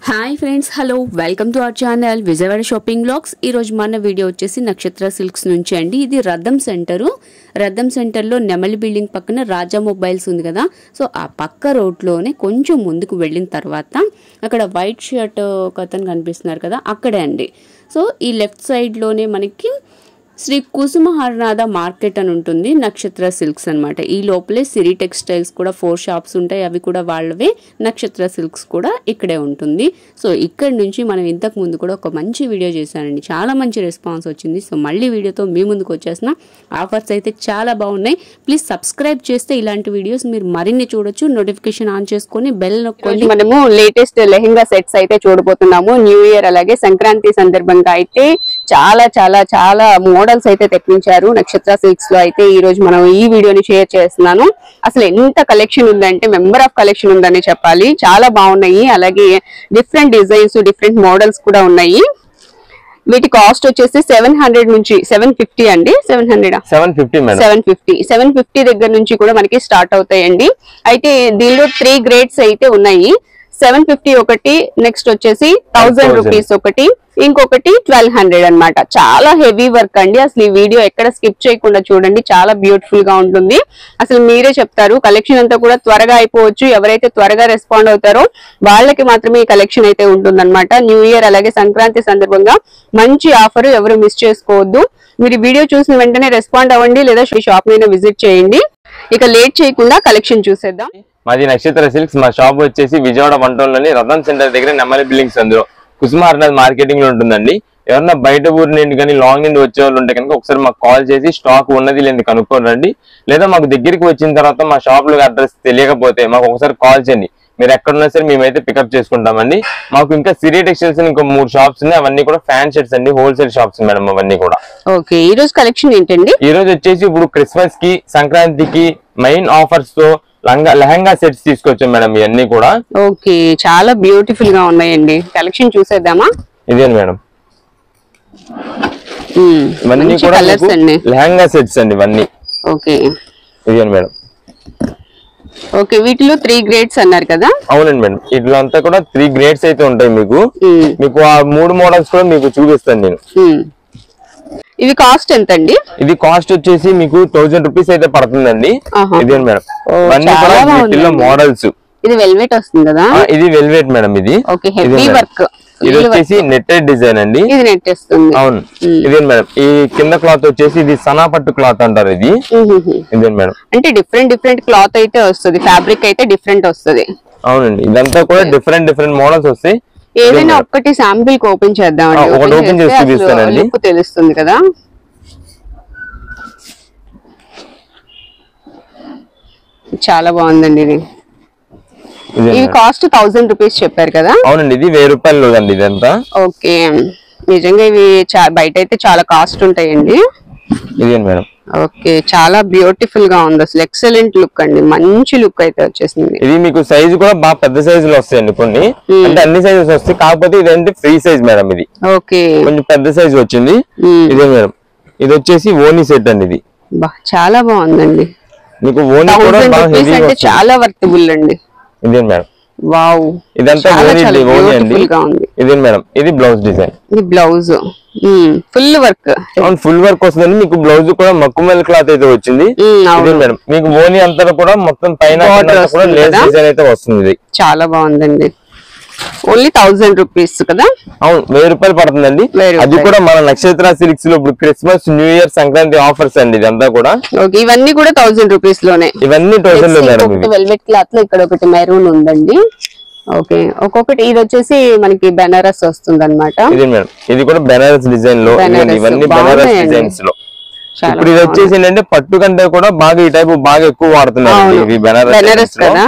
Hi friends, hello, welcome to our channel Vijayawada shopping blogs. ఈరోజు మన video వచ్చేసి నక్షత్ర సిల్క్స్ నుంచి అండి. ఇది రద్దం సెంటర్లో నెమలి బిల్డింగ్ పక్కన రాజా మొబైల్స్ ఉంది కదా, సో ఆ పక్క రోడ్లోనే కొంచెం ముందుకు వెళ్ళిన తర్వాత అక్కడ వైట్ షర్ట్ ఒక అతను కనిపిస్తున్నారు కదా, అక్కడే అండి. సో ఈ లెఫ్ట్ సైడ్లోనే మనకి శ్రీ కుసుమహరనాథ మార్కెట్ అని ఉంటుంది, నక్షత్ర సిల్క్స్ అనమాట. ఈ లోపలే సిరి టెక్స్టైల్స్ కూడా 4 షాప్స్ ఉంటాయి, అవి కూడా వాళ్ళవే. నక్షత్ర సిల్క్స్ కూడా ఇక్కడే ఉంటుంది. సో ఇక్కడ నుంచి మనం ఇంతకు ముందు కూడా ఒక మంచి వీడియో చేశానండి, చాలా మంచి రెస్పాన్స్ వచ్చింది. సో మళ్ళీ వీడియోతో మీ ముందుకు వచ్చేసిన. ఆఫర్స్ అయితే చాలా బాగున్నాయి. ప్లీజ్ సబ్స్క్రైబ్ చేస్తే ఇలాంటి వీడియోస్ మీరు మరిన్ని చూడొచ్చు. నోటిఫికేషన్ ఆన్ చేసుకొని బెల్ నొక్కండి. మనము లేటెస్ట్ లెహెంగా సెట్స్ అయితే చూడబోతున్నాము. న్యూ ఇయర్ అలాగే సంక్రాంతి సందర్భంగా అయితే చాలా చాలా చాలా మోడల్స్ అయితే తెప్పించారు నక్షత్ర సిల్క్స్ లో. అయితే ఈ రోజు మనం ఈ వీడియోని షేర్ చేస్తున్నాను. అసలు ఎంత కలెక్షన్ ఉందంటే మెంబర్ ఆఫ్ కలెక్షన్ ఉందని చెప్పాలి. చాలా బాగున్నాయి. అలాగే డిఫరెంట్ డిజైన్స్, డిఫరెంట్ మోడల్స్ కూడా ఉన్నాయి. వీటి కాస్ట్ వచ్చేసి 700 నుంచి 750 అండి. 750 దగ్గర నుంచి కూడా మనకి స్టార్ట్ అవుతాయండి. అయితే దీనిలో 3 గ్రేడ్స్ అయితే ఉన్నాయి. 750 ఒకటి, నెక్స్ట్ వచ్చేసి 1000 రూపీస్ ఒకటి, ఇంకొకటి 1200 అన్నమాట. చాలా హెవీ వర్క్ అండి. అసలు ఈ వీడియో ఎక్కడ స్కిప్ చేయకుండా చూడండి, చాలా బ్యూటిఫుల్ గా ఉంటుంది. అసలు మీరే చెప్తారు, కలెక్షన్ అంతా కూడా త్వరగా అయిపోవచ్చు. ఎవరైతే త్వరగా రెస్పాండ్ అవుతారో వాళ్ళకి మాత్రమే ఈ కలెక్షన్ అయితే ఉంటుందన్నమాట. న్యూ ఇయర్ అలాగే సంక్రాంతి సందర్భంగా మంచి ఆఫర్, ఎవరు మిస్ చేసుకోవద్దు. మీరు వీడియో చూసిన వెంటనే రెస్పాండ్ అవ్వండి, లేదా షాప్ మీద విజిట్ చేయండి. ఇక లేట్ చేయకుండా కలెక్షన్ చూసేద్దాం. మాది నక్షత్ర సిల్క్స్. మా షాప్ వచ్చేసి విజయవాడ వంటలోని రతన్ సెంటర్ దగ్గర నెమలి బిల్డింగ్స్ అందులో కుసుమహరనాథ్ మార్కెటింగ్ లో ఉంటుందండి. ఎవరన్నా బయట ఊరి నుండి కానీ లాంగ్ నుండి వచ్చే వాళ్ళు ఉంటే కనుక ఒకసారి మాకు కాల్ చేసి స్టాక్ ఉన్నది లేని కనుక్కోరండి. లేదా మాకు దగ్గరికి వచ్చిన తర్వాత మా షాప్ లో అడ్రస్ తెలియకపోతే మాకు ఒకసారి కాల్ చేయండి. మీరు ఎక్కడున్నా సరే మేమైతే పికప్ చేసుకుంటామండి. మాకు ఇంకా సిరి టెక్స్టైల్స్ ఇంకో 3 షాప్స్ ఉన్నాయి. అవన్నీ కూడా ఫ్యాన్ షర్ట్స్ అండి, హోల్సేల్ షాప్స్ మేడం అవన్నీ కూడా. ఓకే, ఈ రోజు కలెక్షన్ ఏంటండి? ఈ రోజు వచ్చేసి ఇప్పుడు క్రిస్మస్ కి సంక్రాంతికి మెయిన్ ఆఫర్స్ తో లెహంగా సెట్స్ తీసుకొచ్చాం మేడం. ఇవన్నీ కూడా ఓకే, చాలా బ్యూటిఫుల్ గా ఉన్నాయండి. కలెక్షన్ చూసేద్దామా? ఇదే మేడం, ఇవన్నీ కూడా లెహంగా సెట్స్ అండి ఇవన్నీ. ఓకే, ఇదే మేడం. ఓకే, వీటిలో 3 గ్రేడ్స్ అన్నారు కదా? అవునండి మేడం, ఇట్లా అంతా కూడా 3 గ్రేడ్స్ అయితే ఉంటాయి. మీకు ఆ 3 మోడల్స్ కూడా మీకు చూపిస్తాను నేను. ఇవి కాస్ట్ ఎంత అండి? ఇది కాస్ట్ వచ్చేసి మీకు 1000 రూపీస్ అయితే పడుతుందండి. ఇదే మేడం, ఇవన్నీ కూడా వీటిలో మోడల్స్. ఇది వెల్వెట్ వస్తుంది కదా? ఇది వెల్వెట్ మేడం. ఇది ఇది వచ్చేసి నెట్టెడ్ డిజైన్ అండి. ఇది నెట్ వస్తుంది. అవును, ఇదే మేడం. ఈ కింద క్లాత్ వచ్చేసి ఇది సనాపట్టు క్లాత్ అంటారు. ఇది ఇదే మేడం. అంటే డిఫరెంట్ క్లాత్ అయితే వస్తుంది, ఫ్యాబ్రిక్ అయితే డిఫరెంట్ వస్తుంది. అవునండి, ఇదంతా కూడా డిఫరెంట్ మోడల్స్ వస్తాయి. ఏదైనా ఒక్కటి శాంపిల్ కి ఓపెన్ చేద్దామండి. ఒకటి ఓపెన్ చేసి చూపిస్తానండి, తెలుస్తుంది కదా. చాలా బాగుందండి ఇది. ఇది కాస్ట్ 1000 రూపీస్ చెప్పారు కదా? అవునండి, ఇది 1000 రూపాయలు అండి ఇదంతా. ఓకే, నిజంగా ఇవి బయట అయితే చాలా కాస్ట్ ఉంటాయండి. ఇదే మేడం. ఓకే, చాలా బ్యూటిఫుల్ గా ఉంది. అసలు ఎక్సలెంట్ లుక్ అండి, మంచి లుక్ అయితే వచ్చేసింది. ఇది మీకు సైజ్ కూడా బాగా పెద్ద సైజులో వస్తాయండి. కొన్ని అంటే అన్ని సైజెస్ వస్తాయి, కాకపోతే ఇదంటే ఫ్రీ సైజ్ మేడం. ఇది ఓకే, కొంచెం పెద్ద సైజ్ వచ్చింది. ఇదే మేడం, ఇది వచ్చేసి ఓనీ సెట్ అండి. ఇది చాలా బాగుందండి. మీకు ఓనీ కూడా చాలా వర్తబుల్ అండి. ఇదే మేడం. వావ్, ఇదంతా ఓనీ అండి. ఇదే మేడం, ఇది బ్లౌజ్ డిజైన్. ఇది బ్లౌజ్ ఫుల్ వర్క్. అవును, ఫుల్ వర్క్ వస్తుందండి. మీకు బ్లౌజ్ కూడా మక్కుమల్ క్లాత్ అయితే వచ్చింది. ఇదే మేడం, మీకు ఓనీ అంతా కూడా మొత్తం పైన లేస్ డిజైన్ అయితే వస్తుంది. ఇది చాలా బాగుందండి. ఓన్లీ 1000 రూపీస్ కదా? అవును, 1000 రూపాయలు పడుతుందండి. అది కూడా మన నక్షత్ర సిల్క్స్ లో ఇప్పుడు Christmas, new year, Sankranti offers అండి. ఇదంతా కూడా ఇవన్నీ కూడా 1000 రూపీస్ లోనే. ఇవన్నీ 1000 లో మేడం. వెల్వెట్ క్లాత్ లో ఇక్కడ ఒకటి మెరూన్ ఉందండి. ఓకే, ఒక్కొక్కటి. ఇది వచ్చేసి మనకి బెనారస్ వస్తుంది అనమాట. ఇది మేడం, ఇది కూడా బెనారస్ డిజైన్ లో. ఇవన్నీ బెనారస్ డిజైన్స్ లో. ఇప్పుడు ఇది వచ్చేసి ఏంటంటే పట్టు కంటే కూడా బాగా ఈ టైప్ బాగా ఎక్కువ వాడుతున్నారు. ఇవి బెనారస్ కదా.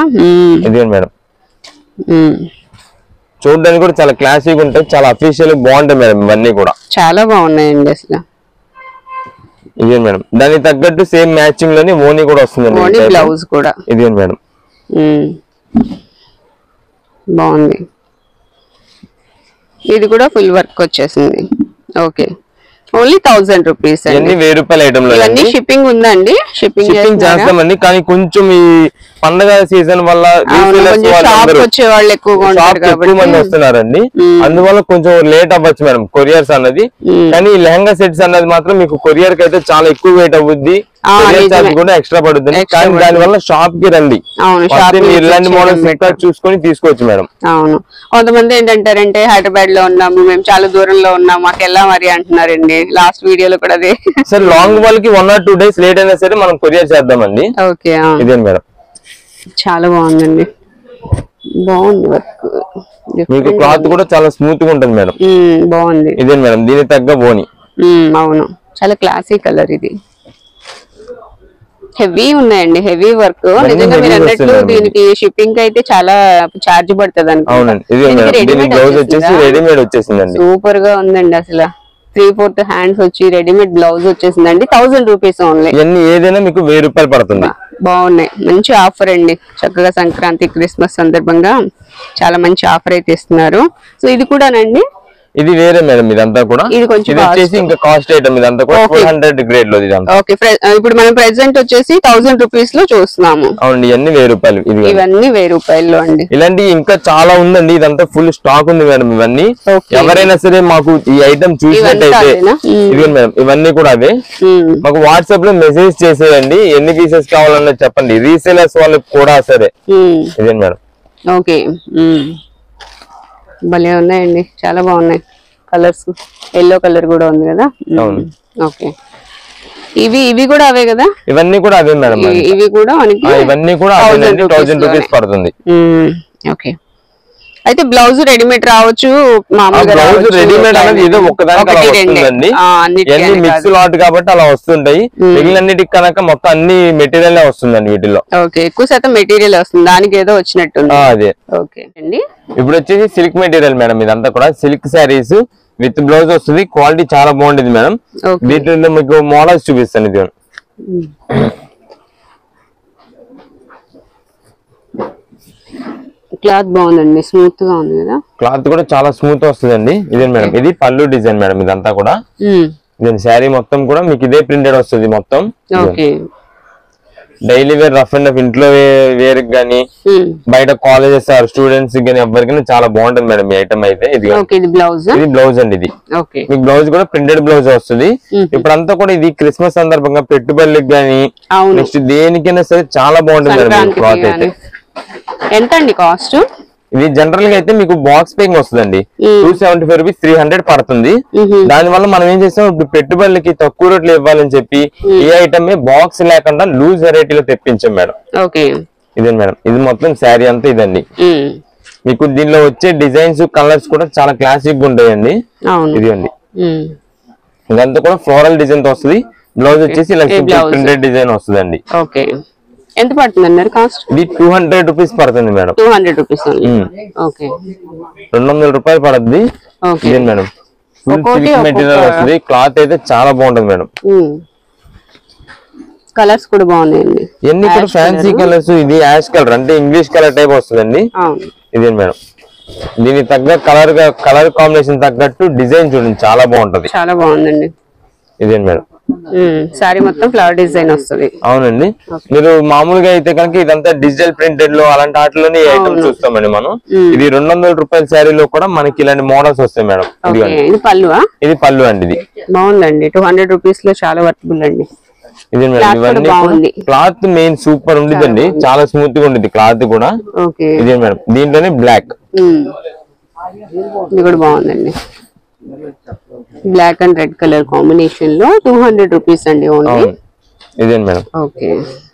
ఇది మేడం, చూడడానికి కూడా చాలా క్లాసిక్ ఉంటాయి, చాలా అఫీషియల్ బాగుంటాయి మేడం. ఇవన్నీ కూడా చాలా బాగున్నాయండి అసలు. ఇదే మేడం, దానికి తగ్గట్టు సేమ్ మ్యాచింగ్ లోనే ఓనీ కూడా వస్తుంది, బ్లౌజ్ కూడా. ఇదే మేడం, బాగుంది. ఇది కూడా ఫుల్ వర్క్ వచ్చేసింది. Okay, only 1000 rupees. 1000 రూపాయల ఐటమ్ లో షిప్పింగ్ ఉందండి? షిప్పింగ్ చేస్తామండి, కానీ కొంచెం ఈ పండగ సీజన్ వల్ల ఎక్కువ మంది వస్తున్నారండి, అందువల్ల కొంచెం లేట్ అవ్వచ్చు మేడం కొరియర్స్ అన్నది. కానీ లెహంగా సెట్స్ అన్నది మాత్రం మీకు కొరియర్ కి అయితే చాలా ఎక్కువ వెయిట్ అవుద్ది, కూడా ఎక్స్ట్రా పడుతుంది. కానీ దాని వల్ల షాప్ కి రండి, ఇలాంటి మోడల్స్ ఎక్కడ చూసుకొని తీసుకోవచ్చు మేడం. అవును, కొంతమంది ఏంటంటారంటే హైదరాబాద్ లో ఉన్నాము, మేము చాలా దూరంలో ఉన్నాము, మాకు ఎలా మరి అంటున్నారండి. లాస్ట్ వీడియోలో కూడా అదే. సరే లాంగ్ వాళ్ళకి 1 or 2 days లేట్ అయినా సరే మనం కొరియర్ చేద్దామండి. ఓకే, ఇదే మేడం. చాలా బాగుందండి, బాగుంది వర్క్. మీకు క్లాత్ కూడా చాలా స్మూత్ గా ఉంటుంది మేడం. బాగుంది. ఇదే మేడం, దీనికి తగ్గ బోని. అవును, చాలా క్లాసీ కలర్. ఇది హెవీ ఉన్నాయండి, హెవీ వర్క్. నిజంగా మీరు అన్నట్లు దీనికి షిప్పింగ్ అయితే చాలా ఛార్జ్ పడుతుంది అనుకుంటున్నాను. సూపర్ గా ఉందండి, అసలు 3/4 హ్యాండ్స్ వచ్చి రెడీమేడ్ బ్లౌజ్ వచ్చేసిందండి. 1000 రూపీస్ ఓన్లీ. ఏదైనా మీకు 1000 రూపాయలు పడుతుంది. బాగున్నాయి, మంచి ఆఫర్ అండి. చక్కగా సంక్రాంతి క్రిస్మస్ సందర్భంగా చాలా మంచి ఆఫర్ అయితే ఇస్తున్నారు. సో ఇది కూడానండి, ఇది వేరే మేడం, ఇదంతా కూడా ఇది కొంచెం ఇంకా కాస్ట్ ఐటమ్. ఇదంతా కూడా 400 గ్రేడ్ లో. ఓకే, ఇప్పుడు మనం ప్రెసెంట్ వచ్చేసి 1000 రూపీస్ లో చూస్తున్నాము. అవునండి, ఇవన్నీ 1000 రూపాయలు. ఇవన్నీ 1000 రూపాయల్లో అండి. ఇలాంటి ఇంకా చాలా ఉందండి, ఇదంతా ఫుల్ స్టాక్ ఉంది మేడం. ఇవన్నీ ఎవరైనా సరే మాకు ఈ ఐటమ్ చూసినట్టయితే ఇవి మేడం, ఇవన్నీ కూడా అవే. మాకు వాట్సాప్ లో మెసేజ్ చేసేయండి, ఎన్ని పీసెస్ కావాలన్నది చెప్పండి. రీసేలర్స్ వాళ్ళకి కూడా సరే. ఇదే మేడం. ఓకే, భలే ఉన్నాయండి, చాలా బాగున్నాయి కలర్స్. ఎల్లో కలర్ కూడా ఉంది కదా. ఓకే, ఇవి కూడా అవే కదా. ఇవన్నీ కూడా అవే మేడం. ఇవి కూడా మనకి ఇవన్నీ కూడా 1000 రూపీస్ పడుతుంది. ఓకే, అయితే బ్లౌజ్ రెడీమేడ్ రావచ్చు, మామూలుగా రెడీమేడ్ అనేది ఏదో ఒక్కదానికి మిక్స్ లాట్ కాబట్టి అలా వస్తుంటాయి. మిగిలినన్నిటికి కనుక మొత్తం అన్ని మెటీరియల్ వస్తుందండి వీటిలో. ఓకే, ఎక్కువ శాతం మెటీరియల్ వస్తుంది, దానికి ఏదో వచ్చినట్టు. అదే. ఓకే అండి, ఇప్పుడు వచ్చేసి సిల్క్ మెటీరియల్ మేడం. ఇదంతా కూడా సిల్క్ శారీస్ విత్ బ్లౌజ్ వస్తుంది. క్వాలిటీ చాలా బాగుంటుంది మేడం. దీంట్లో మీకు మోడల్స్ చూపిస్తాను. ఇది క్లాత్ బాగుందండి, స్మూత్ గా ఉంది కదా. క్లాత్ కూడా చాలా స్మూత్ వస్తుందండి. ఇదే మేడం, ఇది పళ్ళు డిజైన్ మేడం. ఇదంతా కూడా దీని శారీ మొత్తం కూడా మీకు ఇదే ప్రింటెడ్ వస్తుంది మొత్తం. Daily wear, rough and rough, ఇంట్లో వేర్ గానీ, బయట కాలేజెస్ స్టూడెంట్స్ గానీ ఎవరికైనా చాలా బాగుంటుంది మేడం ఈ ఐటమ్ అయితే. ఇది బ్లౌజ్ అండి. ఇది మీకు బ్లౌజ్ కూడా ప్రింటెడ్ బ్లౌజ్ వస్తుంది. ఇప్పుడంతా కూడా ఇది క్రిస్మస్ సందర్భంగా పెట్టుబడులకు గానీ నెక్స్ట్ దేనికైనా సరే చాలా బాగుంటుంది మేడం క్లాత్ అయితే. ఎంత అండి కాస్ట్? ఇది జనరల్ గా అయితే మీకు బాక్స్ పేయింగ్ వస్తుందండి. 275 రూపీస్ 300 పడుతుంది. దాని వల్ల మనం ఏం చేస్తాం, ఇప్పుడు పెట్టుబడులకి తక్కువ రేట్లు ఇవ్వాలని చెప్పి ఈ ఐటమ్ బాక్స్ లేకుండా లూజ్ వెరైటీలో తెప్పించాం మేడం. ఇదే మేడం, ఇది మొత్తం శారీ అంతా ఇదండి. మీకు దీనిలో వచ్చే డిజైన్స్, కలర్స్ కూడా చాలా క్లాసిక్ గా ఉంటాయండి. ఇది అండి, ఇదంతా కూడా ఫ్లోరల్ డిజైన్ తో వస్తుంది. బ్లౌజ్ వచ్చేసి ఇలా ప్రింటెడ్ డిజైన్ వస్తుందండి. ఎంత పడుతుంది అన్నారు కాస్ట్? ఇది 200 రూపీస్ పడుతుంది మేడం. 200 రూపీస్. 200 రూపాయలు పడుతుంది. ఇదే మేడం, ఫుల్ సిల్క్ మెటీరియల్ వస్తుంది. క్లాత్ అయితే చాలా బాగుంటుంది మేడం. కలర్స్ కూడా బాగున్నాయండి, ఇవన్నీ కూడా ఫ్యాన్సీ కలర్స్. ఇది యాష్ కలర్ అంటే ఇంగ్లీష్ కలర్ టైప్ వస్తుందండి. ఇదే మేడం, దీనికి తగ్గ కలర్ కాంబినేషన్ తగ్గట్టు డిజైన్ చూడండి, చాలా బాగుంటది. చాలా బాగుందండి. ఇదే మేడం, సారీ మొత్తం ఫ్లవర్ డిజైన్ వస్తుంది. అవునండి, మీరు మామూలుగా అయితే కనుక ఇదంతా డిజిటల్ ప్రింటెడ్ లో అలాంటి వాటిలోనే ఐటమ్ చూస్తామండి మనం. ఇది 200 రూపాయల శారీలో కూడా మనకి ఇలాంటి మోడల్స్ వస్తాయి మేడం. ఇది పళ్ళు. ఇది పళ్ళు అండి. ఇది బాగుందండి, 200 రూపీస్ లో చాలా వర్తబుల్ అండి. ఇది మేడం, ఇవన్నీ క్లాత్ మెయిన్ సూపర్ ఉండిద్దండి, చాలా స్మూత్ గా ఉంటుంది క్లాత్ కూడా. ఇదే మేడం, దీంట్లోనే బ్లాక్. ఇది కూడా బాగుందండి, black and red colour combination లో 200 రూపీస్ అండి ఓన్లీ. ఇదే మేడం. ఓకే,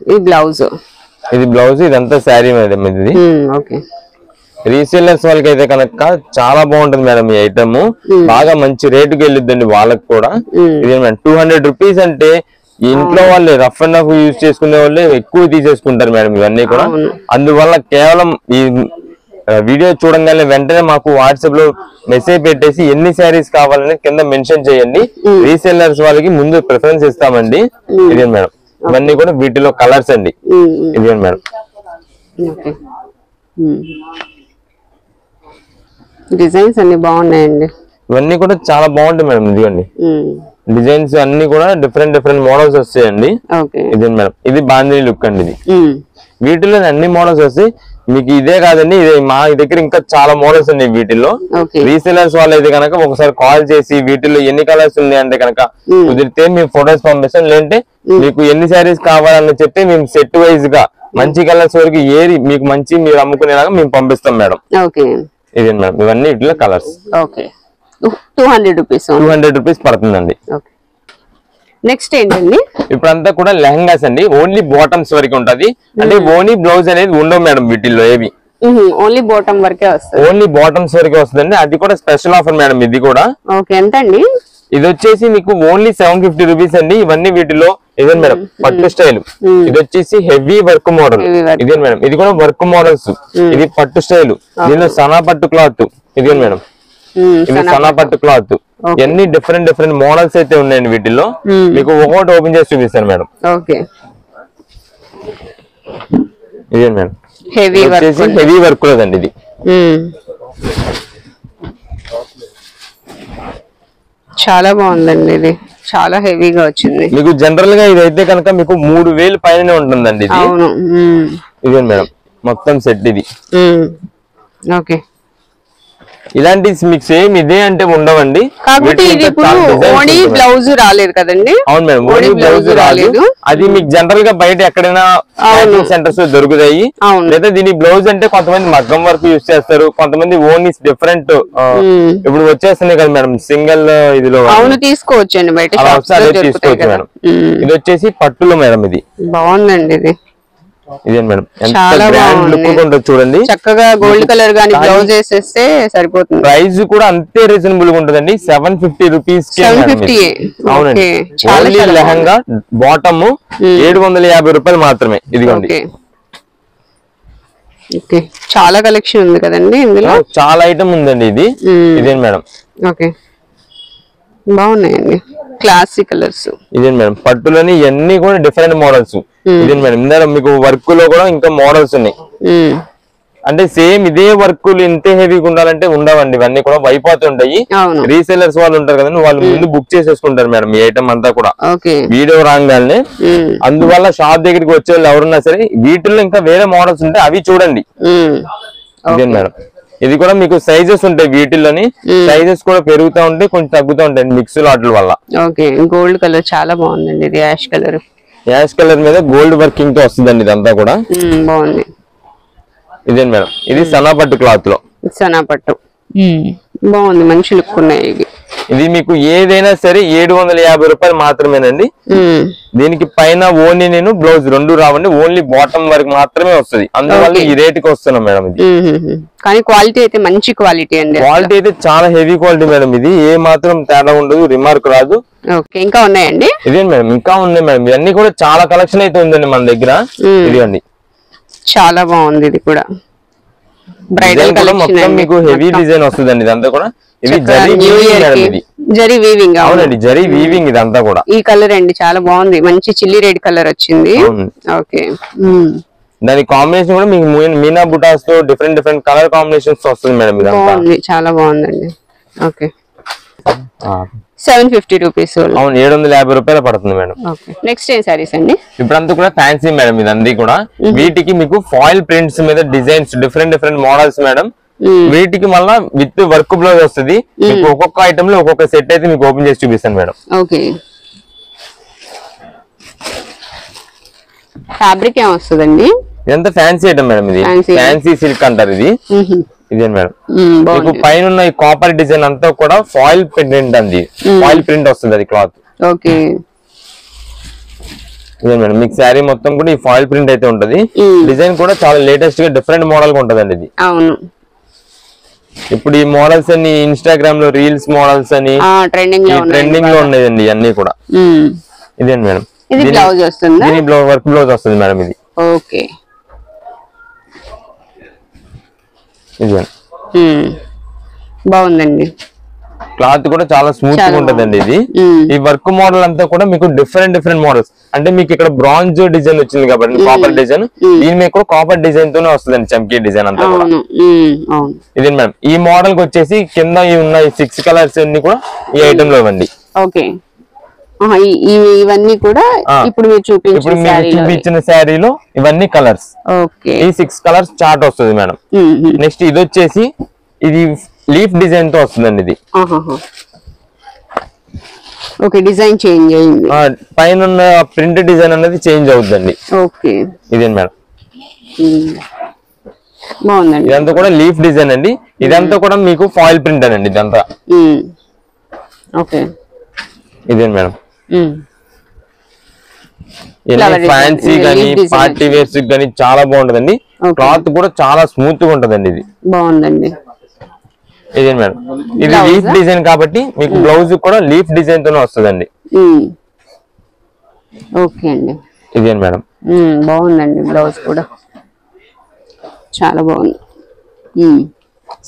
ఇది బ్లౌజ్. ఇదంతా శారీ మేడం. ఇది రీసేలర్స్ వాళ్ళకి అయితే కనుక చాలా బాగుంటుంది మేడం ఈ ఐటమ్. బాగా మంచి రేటుకి వెళ్ళిద్దండి వాళ్ళకి కూడా. ఇదే మేడం, 200 రూపీస్ అంటే ఇంట్లో వాళ్ళు రఫ్ అండ్ రఫ్ యూజ్ చేసుకునే వాళ్ళే ఎక్కువ తీసేసుకుంటారు మేడం ఇవన్నీ కూడా. అందువల్ల కేవలం ఈ వీడియో చూడంగానే వెంటనే మాకు వాట్సాప్ లో మెసేజ్ పెట్టేసి ఎన్ని శారీస్ కావాలని కింద మెన్షన్ చేయండి. రీసెల్లర్స్ వాళ్ళకి ముందు ప్రిఫరెన్స్ ఇస్తామండి. ఇదే మేడం, ఇవన్నీ కూడా వీటిలో కలర్స్ అండి. ఇదే మేడం, డిజైన్స్ అన్ని బాగున్నాయండి. ఇవన్నీ కూడా చాలా బాగుంటాయి మేడం. ఇదిగోండి డిజైన్స్ అన్ని కూడా డిఫరెంట్ మోడల్స్ వస్తాయండి. ఇదే మేడం, ఇది బాందిని లుక్ అండి. ఇది వీటిలో అన్ని మోడల్స్ వస్తాయి మీకు. ఇదే కాదండి, ఇదే మా దగ్గర ఇంకా చాలా మోడల్స్ ఉన్నాయి వీటిల్లో. రీసెలర్స్ వాళ్ళు అయితే కనుక ఒకసారి కాల్ చేసి వీటిల్లో ఎన్ని కలర్స్ ఉన్నాయి అంటే కనుక కుదిరితే మేము ఫొటోస్ పంపిస్తాం. లేదంటే మీకు ఎన్ని శారీస్ కావాలని చెప్తే మేము సెట్ వైజ్ గా మంచి కలర్స్ వరకు ఏది మీకు మంచి మీరు అమ్ముకునేలాగా మేము పంపిస్తాం మేడం. ఇదే మేడం, ఇవన్నీ వీటిలో కలర్స్. 200 రూపీస్ పడుతుందండి. నెక్స్ట్ ఏంటండి? ఇప్పుడంతా కూడా లెహంగాస్ అండి. ఓన్లీ బాటమ్స్ వరకు ఉంటది. అంటే ఓన్లీ బ్లౌజ్ అనేది ఉండవు మేడం వీటిల్లో ఏవి. ఓన్లీ బాటమ్ వరకే వస్తుంది. ఓన్లీ బాటమ్స్ వరకే వస్తుందండి. అది కూడా స్పెషల్ ఆఫర్ మేడం ఇది కూడా. ఎంత అండి? ఇది వచ్చేసి మీకు ఓన్లీ 750 రూపీస్ అండి. ఇవన్నీ వీటిలో ఇదే మేడం పట్టు స్టైల్. ఇది వచ్చేసి హెవీ వర్క్ మోడల్. ఇదే మేడం, ఇది కూడా వర్క్ మోడల్స్. ఇది పట్టు స్టైల్. దీనిలో సనా పట్టు క్లాత్. ఇదే మేడం, ఇది సనా పట్టు క్లాత్. ఎన్ని డిఫరెంట్ మోడల్స్ అయితే ఉన్నాయండి వీటిల్లో. మీకు ఒకటి ఓపెన్ చేసి చూపిస్తాను మేడం. ఇదే మేడం, హెవీ వర్క్ లేదండి ఇది. చాలా బాగుందండి. ఇది చాలా హెవీగా వచ్చింది. మీకు జనరల్ గా ఇదైతే కనుక మీకు 3000 పైన ఉంటుందండి ఇది. ఇదే మేడం మొత్తం సెట్ ఇది. ఓకే, ఇలాంటి మీకు సేమ్ ఇదే అంటే ఉండవండి. కాకపోతే ఇది ఇప్పుడు ఓణీ బ్లౌజ్ రాలేదు కదండి? అవును మేడం, ఓణీ బ్లౌజ్ రాలేదు. అది మీకు జనరల్ గా బయట ఎక్కడైనా సెంటర్స్ లో దొరుకుతాయి. లేదా దీని బ్లౌజ్ అంటే కొంతమంది మగ్గం వర్క్ యూజ్ చేస్తారు, కొంతమంది ఓన్లీ డిఫరెంట్ ఇప్పుడు వచ్చేస్తున్నాయి కదా మేడం సింగిల్ ఇదిలో. అవును, తీసుకోవచ్చండి బయట తీసుకోవచ్చు మేడం. ఇది వచ్చేసి పట్టులో మేడం. ఇది బాగుందండి. ఇది ఇదే మేడం, ఎంత గ్రాండ్ లుక్ ఉంటుంది చూడండి. చక్కగా గోల్డ్ కలర్ గానీ బ్లౌజ్ వేసేస్తే సరిపోతుంది. ప్రైస్ కూడా అంతే రీజనబుల్ గా ఉంటుందండి. 750 రూపీస్. అవునండి, ఓన్లీ లెహంగా బాటమ్ 750 రూపాయలు మాత్రమే. ఇదిగోండి. చాలా కలెక్షన్ ఉంది కదండి ఇందులో, చాలా ఐటమ్ ఉందండి. ఇది ఇదే మేడం. ఓకే, బాగున్నాయండి క్లాసిక్ కలర్స్. ఇదే మేడం, పట్టులోని ఇవన్నీ కూడా డిఫరెంట్ మోడల్స్. ఇదే మేడం, ఇందులో మీకు వర్క్ లో కూడా ఇంకా మోడల్స్ ఉన్నాయి. అంటే సేమ్ ఇదే వర్క్ ఇంతే హెవీగా ఉండాలంటే ఉండవండి. ఇవన్నీ కూడా అయిపోతుంటాయి. రీసెలర్స్ వాళ్ళు ఉంటారు కదండి, వాళ్ళు ముందు బుక్ చేసేసుకుంటారు మేడం ఈ ఐటమ్ అంతా కూడా వీడియో రాగానే. అందువల్ల షాప్ దగ్గరికి వచ్చే వాళ్ళు ఎవరున్నా సరే వీటిల్లో ఇంకా వేరే మోడల్స్ ఉంటాయి, అవి చూడండి. ఇదే మేడం, ఇది కూడా మీకు సైజెస్ ఉంటాయి. వీటిల్లోని సైజెస్ కూడా పెరుగుతూ ఉంటాయి, కొంచెం తగ్గుతూ ఉంటాయి మిక్స్ లాట్ల వల్ల. ఓకే, గోల్డ్ కలర్ చాలా బాగుందండి. ఇది యాష్ కలర్. యాష్ కలర్ మీద గోల్డ్ వర్కింగ్ తో వస్తుందండి ఇదంతా కూడా. బాగుంది. ఇదే మేడం, ఇది సనా పట్టు క్లాత్ లో. సనా పట్టు బాగుంది, మంచి లుక్ ఉన్నాయి ఇవి. ఇది మీకు ఏదైనా సరే 750 రూపాయలు మాత్రమేనండి. దీనికి పైన ఓన్లీ నేను బ్లౌజ్ రెండు రావండి, ఓన్లీ బాటమ్ వరకు మాత్రమే వస్తుంది. అందువల్ల ఈ రేట్ కి వస్తున్నాం మేడం. ఇది కానీ క్వాలిటీ అయితే మంచి క్వాలిటీ అండి. క్వాలిటీ అయితే చాలా హెవీ క్వాలిటీ మేడం. ఇది ఏ మాత్రం తేడా ఉండదు, రిమార్క్ రాదు. ఇంకా ఉన్నాయండి? ఇదే మేడం, ఇంకా ఉన్నాయి మేడం. ఇవన్నీ కూడా చాలా కలెక్షన్ అయితే ఉందండి మన దగ్గర. ఇదిగోండి, చాలా బాగుంది. ఇది కూడా బ్రైడల్ కలెక్షన్ మొత్తం మీకు హెవీ డిజైన్ వస్తుందండి. ఇదంతా కూడా ఇది జరీ వీవింగ్ మేడం. ఇది జరీ వీవింగ్. అవునండి, జరీ వీవింగ్ ఇదంతా కూడా. ఈ కలర్ అండి చాలా బాగుంది, మంచి చిల్లీ రెడ్ కలర్ వచ్చింది. ఓకే, దాని కాంబినేషన్ కూడా మీకు మీనా బుటాస్ తో డిఫరెంట్ కలర్ కాంబినేషన్స్ వస్తుంది మేడం. ఇదంతా చాలా బాగుందండి. Okay, 750 rupees. అవును, 750 రూపాయలు పడుతుంది మేడం. నెక్స్ట్ ఏం సారీస్ అండి? ఇప్పుడంతా కూడా ఫ్యాన్సీ మేడం. ఇదంతా కూడా వీటికి మీకు ఫాయిల్ ప్రింట్స్ మీద డిజైన్స్ డిఫరెంట్ మోడల్స్ మేడం. వీటికి మళ్ళా విత్ వర్క్ బ్లౌజ్ వస్తుంది. మీకు ఒక్కొక్క ఐటమ్ లో ఒక్కొక్క సెట్ అయితే మీకు ఓపెన్ చేసి చూపిస్తాను మేడం. ఓకే, ఫ్యాబ్రిక్ ఏం వస్తుందండి? ఇదంతా ఫ్యాన్సీ ఐటమ్ మేడం. ఇది ఫ్యాన్సీ సిల్క్ అంటారు. ఇది ఇదే మేడం, మీకు పైన ఈ కాపర్ డిజైన్ అంతా కూడా ఫాయిల్ ప్రింట్ అండి. ఫాయిల్ ప్రింట్ వస్తుంది అది క్లాత్. ఓకే, ఇదే మేడం, మీకు శారీ మొత్తం కూడా ఈ ఫాయిల్ ప్రింట్ అయితే ఉంటది. డిజైన్ కూడా చాలా లేటెస్ట్ గా డిఫరెంట్ మోడల్ గా ఉంటదండి ఇది. అవును, ఇప్పుడు ఈ మోడల్స్ అన్ని ఇన్స్టాగ్రామ్ లో రీల్స్ మోడల్స్ అని ట్రెండింగ్ లో ఉన్నాయండి అన్ని కూడా. ఇదే మేడం, ఇది బ్లౌజ్ వస్తుందా? దీని వర్క్ బ్లౌజ్ వస్తుంది మేడం. ఇది ఓకే, ఇది బాగుందండి. క్లాత్ కూడా చాలా స్మూత్ గా ఉంటదండి. ఇది ఈ వర్క్ మోడల్ అంతా కూడా మీకు డిఫరెంట్ మోడల్స్. అంటే మీకు ఇక్కడ బ్రాంజ్ డిజైన్ వచ్చింది కాబట్టి కాపర్ డిజైన్, దీని మీద కూడా కాపర్ డిజైన్ తోనే వస్తుందండి చమ్కీ డిజైన్ అంతా కూడా. ఇది మేడం, ఈ మోడల్ కి వచ్చేసి కింద ఉన్న 6 కలర్స్ అన్ని కూడా ఈ ఐటమ్ లో ఇవ్వండి. ఓకే, ఇవన్నీ కూడా ఇప్పుడు మీరు చూపించిన శారీలో ఇవన్నీ కలర్స్. ఈ 6 కలర్స్ చార్ట్ వస్తుంది మేడం. నెక్స్ట్ ఇది వచ్చేసి ఇది లీఫ్ డిజైన్ తో వస్తుందండి. ఇది ఓకే, డిజైన్ చేంజ్ అయింది, పైన ఉన్న ప్రింట్ డిజైన్ అనేది చేంజ్ అవుతుందండి. ఓకే, ఇదే మేడం. బాగుందండి. ఇదంతా కూడా లీఫ్ డిజైన్ అండి. ఇదంతా కూడా మీకు ఫాయిల్ ప్రింట్ అండి ఇదంతా. ఓకే, ఇదే మేడం. ఫ్యాన్సీ గానీ పార్టీ వేర్స్ గానీ చాలా బాగుంటదండి. క్లాత్ కూడా చాలా స్మూత్ గా ఉంటదండి. ఇది బాగుందండి. ఇదే మేడం. ఇది లీఫ్ డిజైన్ కాబట్టి మీకు బ్లౌజ్ కూడా లీఫ్ డిజైన్ తోనే వస్తుందండి. ఓకే అండి. ఇదే మేడం. బాగుందండి. బ్లౌజ్ కూడా చాలా బాగుంది.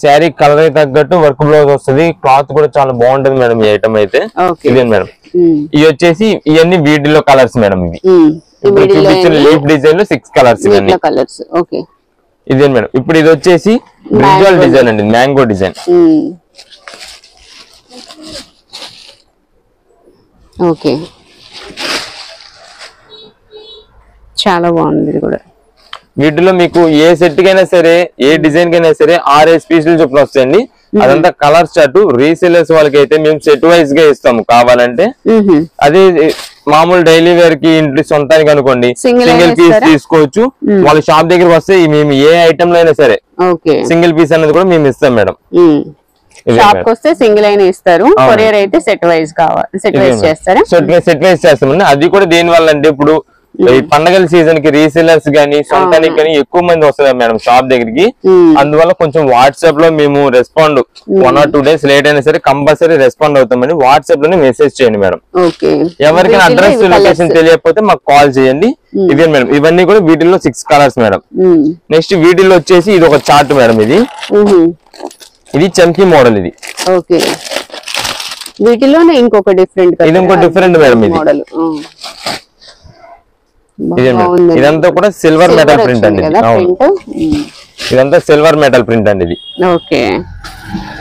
శారీ కలర్ అయితే తగ్గట్టు వర్క్ బ్లౌజ్ వస్తుంది. క్లాత్ కూడా చాలా బాగుంటది మేడం ఈ ఐటమ్ అయితే. ఇదే మేడం. ఇవి వచ్చేసి ఇవన్నీ వీటిలో కలర్స్ మేడం. ఇవి చూపించిన లీఫ్ డిజైన్ లో 6 కలర్స్ ఇవన్నీ. ఇదే మేడం. ఇప్పుడు ఇది వచ్చేసి బ్రింజాల్ డిజైన్ అండి, మ్యాంగో డిజైన్. ఓకే, చాలా బాగుంది. ఇది కూడా వీటిలో మీకు ఏ సెట్ కైనా సరే ఏ డిజైన్ కైనా సరే 6 పీసులు చొప్పున వస్తాయండి. అదంతా కలర్ చార్ట్. రీసేలర్స్ వాళ్ళకి అయితే మేము సెట్ వైజ్ గా ఇస్తాము కావాలంటే. అదే మామూలు డైలీ వేర్ కి ఇంట్లో సొంతానికి అనుకోండి సింగిల్ పీస్ తీసుకోవచ్చు. వాళ్ళ షాప్ దగ్గరకు వస్తే మేము ఏ ఐటమ్ లో అయినా సరే సింగిల్ పీస్ అనేది కూడా మేము ఇస్తాం మేడం. షాప్ కి వస్తే సింగిల్ అయినా ఇస్తారు. కొరియర్ అయితే సెట్ వైజ్ కావాలి, సెట్ వైజ్ చేస్తారా? సెట్ వైజ్ చేస్తామండి. అది కూడా దేని వల్ల అంటే ఇప్పుడు ఈ పండగల సీజన్ కి రీసేలర్స్ గానీ సొంతానికి కానీ ఎక్కువ మంది వస్తారు మేడం షాప్ దగ్గరికి. అందువల్ల కొంచెం వాట్సాప్ లో మేము రెస్పాండ్ 1 or 2 days లేట్ అయినా సరే కంపల్సరీ రెస్పాండ్ అవుతామని వాట్సాప్ లోనే మెసేజ్ చేయండి మేడం. ఎవరికైనా అడ్రస్ లొకేషన్ తెలియకపోతే మాకు కాల్ చేయండి. ఇదే మేడం. ఇవన్నీ కూడా వీటిల్లో 6 కలర్స్ మేడం. నెక్స్ట్ వీటిల్లో వచ్చేసి ఇది ఒక చార్ట్ మేడం. ఇది చంకీ మోడల్. ఇది వీటిలోనే ఇంకొక డిఫరెంట్, ఇది ఇంకో డిఫరెంట్ మేడం. ఇది ఇదంతా కూడా సిల్వర్ మెటల్ ప్రింట్ అండి. ఇదంతా సిల్వర్ మెటల్ ప్రింట్ అండి. ఇది ఓకే,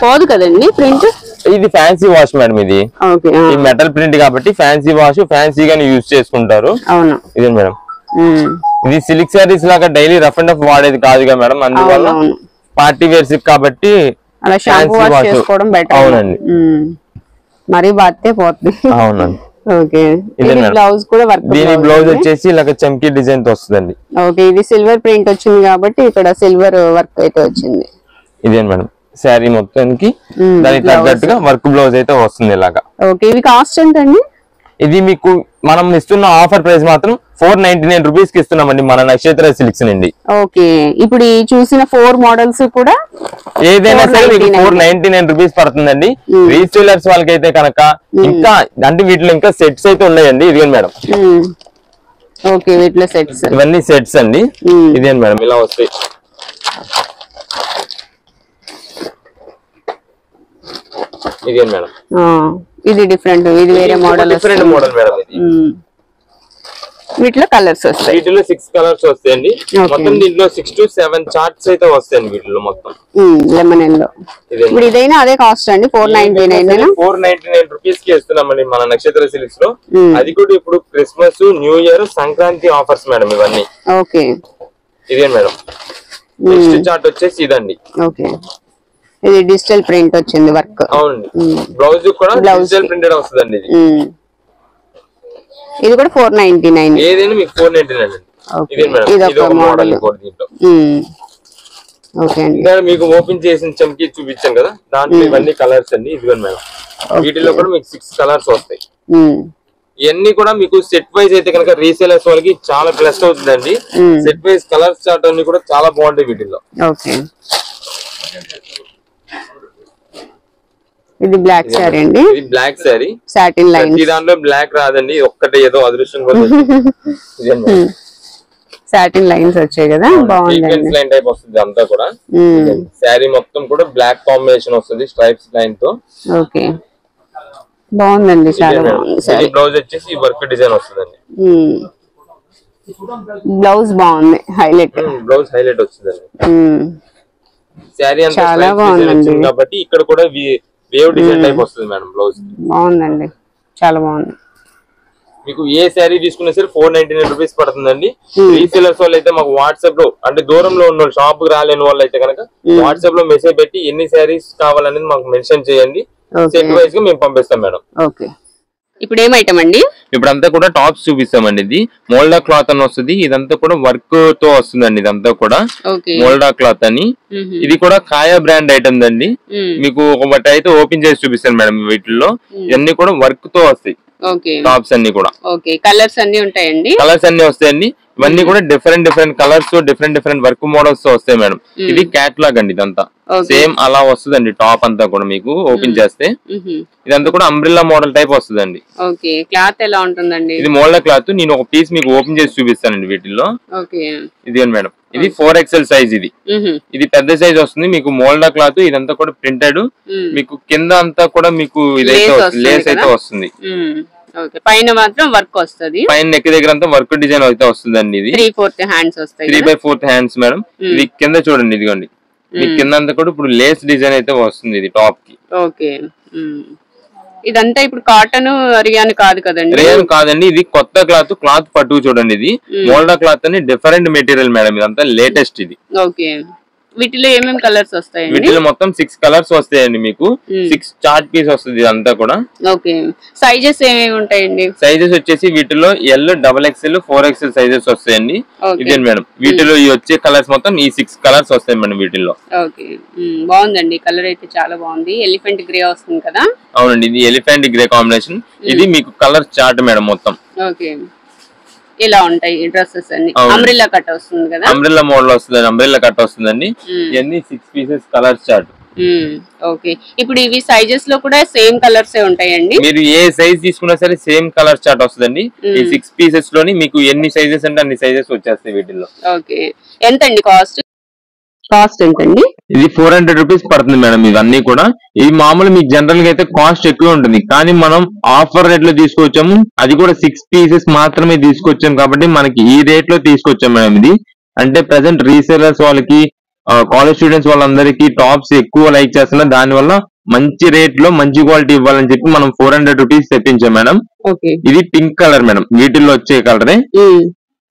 పోదు కదండి ప్రింట్. ఇది ఫ్యాన్సీ వాష్ మేడం. ఇది ఈ మెటల్ ప్రింట్ కాబట్టి ఫ్యాన్సీ వాష్ ఫ్యాన్సీగానే యూజ్ చేసుకుంటారు. ఇదే మేడం. ఇది సిల్క్ శారీస్ లాగా డైలీ రఫ్ అండ్ రఫ్ వాడేది కాదుగా మేడం. అందువల్ల పార్టీ వేర్స్ కాబట్టి అవునండి. మరీ బాతే పోతుంది. అవునండి. దీని బ్లౌజ్ వచ్చేసి ఇలా చమ్కీ డిజైన్ తో వస్తుందండి. ఓకే, ఇది సిల్వర్ ప్రింట్ వచ్చింది కాబట్టి ఇక్కడ సిల్వర్ వర్క్ అయితే వచ్చింది. ఇదే మేడం. శారీ మొత్తానికి దానికి తగ్గట్టుగా వర్క్ బ్లౌజ్ అయితే వస్తుంది ఇలాగా. ఓకే, ఇవి కాస్ట్ ఎంత అండి? ఇది మీకు మనం ఇస్తున్న ఆఫర్ ప్రైస్ మాత్రం 499 రూపీస్ కి ఇస్తున్నామండి మన నక్షత్ర సిల్క్స్ నుండి. ఓకే, ఇప్పుడు చూసిన 4 మోడల్స్ కూడా ఏదైనా సరే మీకు 499 రూపీస్ పడుతుందండి. రీసేలర్స్ వాళ్ళకైతే కనుక ఇంకా అంటే వీటిలో ఇంకా సెట్స్ అయితే ఉన్నాయండి. ఇదే మేడం. ఓకే, వీటిలో సెట్స్, ఇవన్నీ సెట్స్ అండి. ఇదే మేడం. ఇలా వస్తాయి. ఇదే మేడం. ఇది డిఫరెంట్, ఇది వేరే మోడల్, డిఫరెంట్ మోడల్ మేడం. ఇది వీటిలో కలర్స్ వస్తాయి. వీటిలో 6 కలర్స్ వస్తాయండి. మొత్తం దీంట్లో 6 to 7 చార్ట్స్ అయితే వస్తాయండి వీటిలో మొత్తం. Lemon yellow. ఇప్పుడు ఇదైనా అదే కాస్ట్ అండి, 499 రూపీస్ కి ఇస్తున్నామండి మన నక్షత్ర సిల్క్స్ లో. అది కూడా ఇప్పుడు Christmas, new year, Sankranti offers madam ఇవన్నీ. ఓకే, ఇదే మేడం. నెక్స్ట్ చార్ట్ వచ్చేసి ఇదండి. ఓకే, ఇది డిజిటల్ ప్రింట్ వచ్చింది వర్క్. అవునండి. బ్లౌజ్ కూడా డిజిటల్ ప్రింటెడ్ వస్తుందండి. ఇది కూడా 499. ఏదైనా మీకు 499 అండి. ఇదే మేడం. ఇది ఒక మోడల్ ఇంకోటి దీంట్లో. ఓకే అండి. ఇంకా మీకు ఓపెన్ చేసిన చమ్కీ చూపించాను కదా, దాంట్లో ఇవన్నీ కలర్స్ అండి. ఇదిగోండి మేడం. వీటిలో కూడా మీకు 6 కలర్స్ వస్తాయి. ఇవన్నీ కూడా మీకు సెట్ వైజ్ అయితే కనుక రీసేలర్స్ వాళ్ళకి చాలా ప్లస్ అవుతుందండి. సెట్ వైజ్ కలర్స్ చార్ట్ అన్ని కూడా చాలా బాగుంటాయి వీటిల్లో. ఓకే, ఇది బ్లాక్ సారీ అండి. ఇది బ్లాక్ సారీ, సాటిన్ లైన్. ఈ దాంట్లో బ్లాక్ రాదండి, ఒక్కటే ఏదో అదృష్టం సాటిన్ లైన్స్ వచ్చాయి కదా, బాగుంది. లైన్ టైప్ వస్తుంది అంతా కూడా. సారీ మొత్తం కూడా బ్లాక్ కాంబినేషన్ వస్తుంది స్ట్రైప్స్ లైన్ తో. ఓకే, బాగుందండి, చాలా బాగుంది. బ్లౌజ్ వచ్చేసి వర్క్ డిజైన్ వస్తుందండి. బ్లౌజ్ బాగుంది, హైలైట్. బ్లౌజ్ హైలైట్ వస్తుందండి. సారీ అంతా చాలా బాగుందండి కాబట్టి ఇక్కడ కూడా వేవ్ డిజైన్ టైప్ వస్తుంది మేడం బ్లౌజ్. బాగుందండి, చాలా బాగుంది. మీకు ఏ శారీ తీసుకున్నా సరే 499 రూపీస్ పడుతుందండి. రీసేలర్స్ వాళ్ళు అయితే మాకు వాట్సాప్ లో అంటే దూరంలో ఉన్న షాప్ కి రాలేని వాళ్ళు అయితే కనుక వాట్సాప్ లో మెసేజ్ పెట్టి ఎన్ని శారీస్ కావాలనేది మాకు మెన్షన్ చేయండి. సెట్ వైజ్ గా మేము పంపిస్తాం మేడం. ఇప్పుడు ఏం ఐటమ్ అండి? ఇప్పుడు అంతా కూడా టాప్స్ చూపిస్తామండి. ఇది మోల్డా క్లాత్ అని వస్తుంది. ఇదంతా కూడా వర్క్ తో వస్తుందండి. ఇదంతా కూడా మోల్డా క్లాత్ అని. ఇది కూడా కాయా బ్రాండ్ ఐటమ్ అండి. మీకు ఒకటి అయితే ఓపెన్ చేసి చూపిస్తాను మేడం. వీటిల్లో ఇవన్నీ కూడా వర్క్ తో వస్తాయి టాప్స్ అన్ని కూడా. కలర్స్ అన్ని ఉంటాయండి. కలర్స్ అన్ని వస్తాయండి. ఇవన్నీ కూడా different colours different work models తో వస్తాయి మేడం. ఇది క్యాట్లాగ్ అండి. ఇదంతా సేమ్ అలా వస్తుందండి. టాప్ అంతా కూడా మీకు ఓపెన్ చేస్తే ఇదంతా కూడా అంబ్రెల్లా మోడల్ టైప్ వస్తుందండి. క్లాత్ ఎలా ఉంటుందండి? ఇది మోల్డా క్లాత్. నేను ఒక పీస్ మీకు ఓపెన్ చేసి చూపిస్తానండి వీటిల్లో. ఇది మేడం, ఇది 4XL సైజ్. ఇది పెద్ద సైజ్ వస్తుంది మీకు. మోల్డా క్లాత్ ఇదంతా కూడా ప్రింటెడ్. మీకు కింద అంతా కూడా మీకు ఇదైతే లేస్ అయితే వస్తుంది. పైన మాత్రం వర్క్ వస్తుంది. పైన నెక్ దగ్గర అంతా వర్క్ డిజైన్ అయితే వస్తుందండి. ఇది 3/4 హ్యాండ్స్ వస్తాయి. 3/4 హ్యాండ్స్ మేడం. ఇది కింద చూడండి. ఇదిగోండి మీ కింద అంతా కూడా ఇప్పుడు లేస్ డిజైన్ అయితే వస్తుంది ఇది టాప్ కి. ఇదంతా ఇప్పుడు కాటన్ రియాన్ కాదు కదండి? రియాన్ కాదండి. ఇది కొత్త క్లాత్ పట్టు చూడండి. ఇది మోల్డా క్లాత్ అని డిఫరెంట్ మెటీరియల్ మేడం. ఇదంతా లేటెస్ట్. ఇది వీటిలో ఏమేమి కలర్స్ వస్తాయి? వీటిలో మొత్తం 6 కలర్స్ వస్తాయండి. మీకు 6 చార్ట్ పీస్ వస్తుంది ఇదంతా కూడా. సైజెస్ ఏమేమి ఉంటాయండి? సైజెస్ వచ్చేసి వీటిలో L, XXL, 4XL సైజెస్ వస్తాయండి. ఇదే మేడం. వీటిలో ఈ వచ్చే కలర్స్ మొత్తం ఈ 6 కలర్స్ వస్తాయి మేడం వీటిల్లో. బాగుందండి. కలర్ అయితే చాలా బాగుంది. ఎలిఫెంట్ గ్రే వస్తుంది కదా? అవునండి. ఇది ఎలిఫెంట్ గ్రే కాంబినేషన్. ఇది మీకు కలర్ చార్ట్ మేడం మొత్తం. ఇలా ఉంటాయి డ్రెస్సెస్ అన్ని. అంబ్రెల్లా కట్ వస్తుంది కదా? అంబ్రెల్లా మోడల్ వస్తుంది. అంబ్రెల్లా కట్ వస్తుందండి. ఇవన్నీ 6 పీసెస్ కలర్ చార్ట్. ఇప్పుడు ఇవి సైజెస్ లో కూడా సేమ్ కలర్స్ ఉంటాయండి. మీరు ఏ సైజ్ తీసుకున్నా సరే సేమ్ కలర్ చార్ట్ వస్తుందండి. ఈ 6 పీసెస్ లోని మీకు ఎన్ని సైజెస్ అంటే అన్ని సైజెస్ వచ్చేస్తాయి వీటిల్లో. ఎంతండి కాస్ట్? ఎంతండి? ఇది 400 రూపీస్ పడుతుంది మేడం. ఇవన్నీ కూడా ఇవి మామూలు మీకు జనరల్ గా అయితే కాస్ట్ ఎక్కువ ఉంటుంది. కానీ మనం ఆఫర్ రేట్ లో తీసుకొచ్చాము. అది కూడా 6 పీసెస్ మాత్రమే తీసుకొచ్చాం కాబట్టి మనకి ఈ రేట్ లో తీసుకొచ్చాం మేడం. ఇది అంటే ప్రెసెంట్ రీసేలర్స్ వాళ్ళకి, కాలేజ్ స్టూడెంట్స్ వాళ్ళందరికీ టాప్స్ ఎక్కువ లైక్ చేస్తున్నారు. దాని వల్ల మంచి రేట్ లో మంచి క్వాలిటీ ఇవ్వాలని చెప్పి మనం 400 రూపీస్ తెప్పించాం మేడం. ఇది పింక్ కలర్ మేడం. వీటిల్లో వచ్చే కలరే.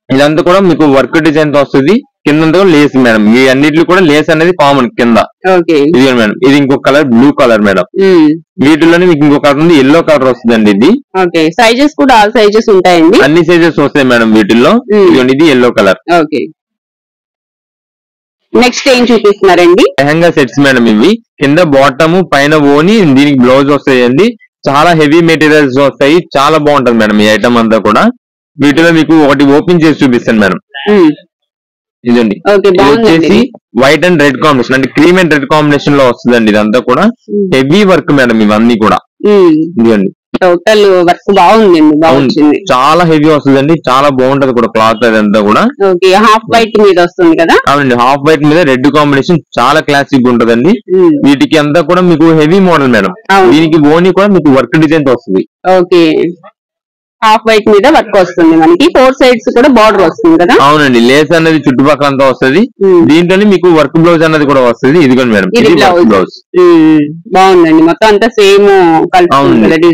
ఇదంతా కూడా మీకు వర్క్ డిజైన్ తో వస్తుంది. కింద లేస్ మేడం. ఈ అన్నిట్లో కూడా లేస్ అనేది కామన్ కింద. ఇది మేడం. ఇది ఇంకొక కలర్ బ్లూ కలర్ మేడం. వీటిలోనే మీకు ఇంకొక కలర్ ఉంది, ఎల్లో కలర్ వస్తుందండి. ఇది సైజెస్ కూడా ఆల్ సైజెస్ ఉంటాయండి. అన్ని సైజెస్ వస్తాయి మేడం వీటిల్లో. ఇది ఎల్లో కలర్. నెక్స్ట్ ఏం చూపిస్తున్నారండి? Lehenga sets madam. ఇవి కింద బాటమ్ పైన ఓని, దీనికి బ్లౌజ్ వస్తాయండి. చాలా హెవీ మెటీరియల్స్ వస్తాయి. చాలా బాగుంటది మేడం ఈ ఐటమ్ అంతా కూడా. వీటిలో మీకు ఒకటి ఓపెన్ చేసి చూపిస్తాను మేడం. ఇదండి. ఇది వచ్చేసి వైట్ అండ్ రెడ్ కాంబినేషన్ అంటే క్రీమ్ అండ్ రెడ్ కాంబినేషన్ లో వస్తుందండి. ఇదంతా కూడా హెవీ వర్క్ మేడం. ఇవన్నీ కూడా ఇదిగోండి. టోటల్ వర్క్ బాగుంది. చాలా హెవీ వస్తుందండి. చాలా బాగుంటది కూడా క్లాత్ అదంతా కూడా. హాఫ్ వైట్ మీద వస్తుంది కదా? అవునండి. హాఫ్ వైట్ మీద రెడ్ కాంబినేషన్ చాలా క్లాసిక్ ఉంటదండి. వీటికి అంతా కూడా మీకు హెవీ మోడల్ మేడం. దీనికి ఓని కూడా మీకు వర్క్ డిజైన్ వస్తుంది. హాఫ్ వైట్ మీద వర్క్ వస్తుంది. మనకి 4 సైడ్స్ కూడా బార్డర్ వస్తుంది కదా? అవునండి. లేస్ అనేది చుట్టుపక్కల అంతా వస్తుంది. దీంట్లోనే మీకు వర్క్ బ్లౌజ్ అనేది కూడా వస్తుంది. ఇదిగోండి మేడం. ఇది బ్లౌజ్. బాగుందండి. మొత్తం అంతా సేమ్